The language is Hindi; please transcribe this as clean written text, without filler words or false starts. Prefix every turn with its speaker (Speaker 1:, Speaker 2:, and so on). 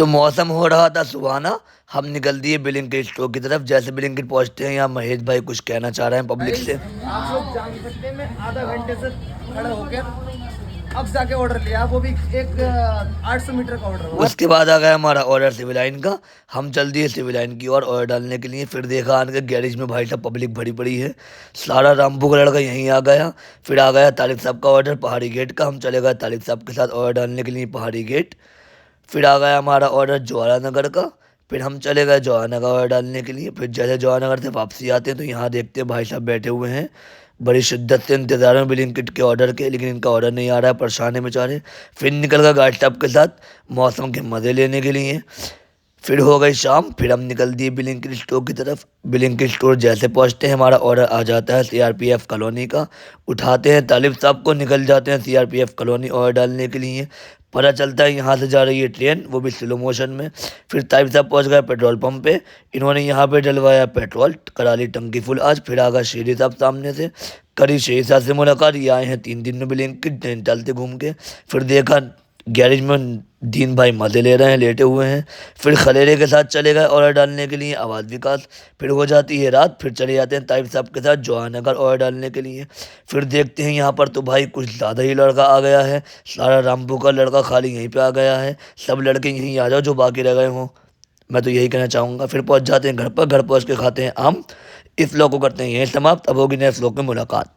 Speaker 1: तो मौसम हो रहा था सुहाना। हम निकल दिए ब्लिंकिट स्टोर की तरफ। जैसे ब्लिंकिट पहुंचते हैं यहाँ महेश भाई कुछ कहना चाह रहे हैं पब्लिक
Speaker 2: गाइस
Speaker 1: से।
Speaker 2: आप लोग जान सकते हैं, मैं आधा घंटे से खड़ा होकर अब जाके ऑर्डर लिया, वो भी एक 800 मीटर का ऑर्डर हुआ।
Speaker 1: उसके बाद आ गया हमारा ऑर्डर सिविल लाइन का। हम चल दिए सिविल लाइन की ओर ऑर्डर डालने के लिए। फिर देखा आने के गैरेज में भाई साहब पब्लिक भरी पड़ी है। सारा रामपुर का लड़का यहीं आ गया। फिर आ गया तारिक साहब का ऑर्डर पहाड़ी गेट का। हम चले गए तारिक साहब के साथ ऑर्डर डालने के लिए पहाड़ी गेट। फिर आ गया हमारा ऑर्डर जवाहर नगर का। फिर हम चले गए जवाहर नगर ऑर्डर डालने के लिए। फिर जैसे जवाहर नगर से वापसी आते हैं तो यहाँ देखते हैं भाई साहब बैठे हुए हैं बड़ी शिद्दत से इंतजार में ब्लिंकिट के ऑर्डर के, लेकिन इनका ऑर्डर नहीं आ रहा है, परेशान है बेचारे। फिर निकल गए गाड़ी साहब के साथ मौसम के मज़े लेने के लिए। फिर हो गई शाम। फिर हम निकल दिए ब्लिंकिट स्टोर की तरफ। ब्लिंकिट स्टोर जैसे पहुंचते हैं हमारा ऑर्डर आ जाता है सीआरपीएफ कॉलोनी का। उठाते हैं तालिब साहब को, निकल जाते हैं सीआरपीएफ कॉलोनी ऑर्डर डालने के लिए। पता चलता है यहाँ से जा रही है ट्रेन, वो भी स्लो मोशन में। फिर तालिब साहब पहुँच गए पेट्रोल पंप पे। इन्होंने यहाँ पे डलवाया पेट्रोल, करा ली टंकी फुल आज। फिर आ गए शेरी साहब सामने से, करी शेरी साहब से मुलाकात। ये आए हैं 3 दिन में ब्लिंकिट ट्रेन चलते घूम के। फिर देखा गैरेज में दीन भाई मज़े ले रहे हैं, लेटे हुए हैं। फिर खलेरे के साथ चले गए ऑर्डर डालने के लिए आवाज़ विकास। फिर हो जाती है रात। फिर चले जाते हैं ताइब साहब के साथ जवाहरनगर ऑर्डर डालने के लिए। फिर देखते हैं यहाँ पर तो भाई कुछ ज़्यादा ही लड़का आ गया है। सारा रामपुर का लड़का खाली यहीं पे आ गया है। सब लड़के यहीं आ जाओ जो बाकी रह गए हों, मैं तो यही कहना चाहूँगा। फिर पहुँच जाते हैं घर पर। घर पहुँच के खाते हैं आम। इस व्लॉग को करते हैं यहीं समाप्त। अब होगी नेक्स्ट व्लॉग में मुलाकात।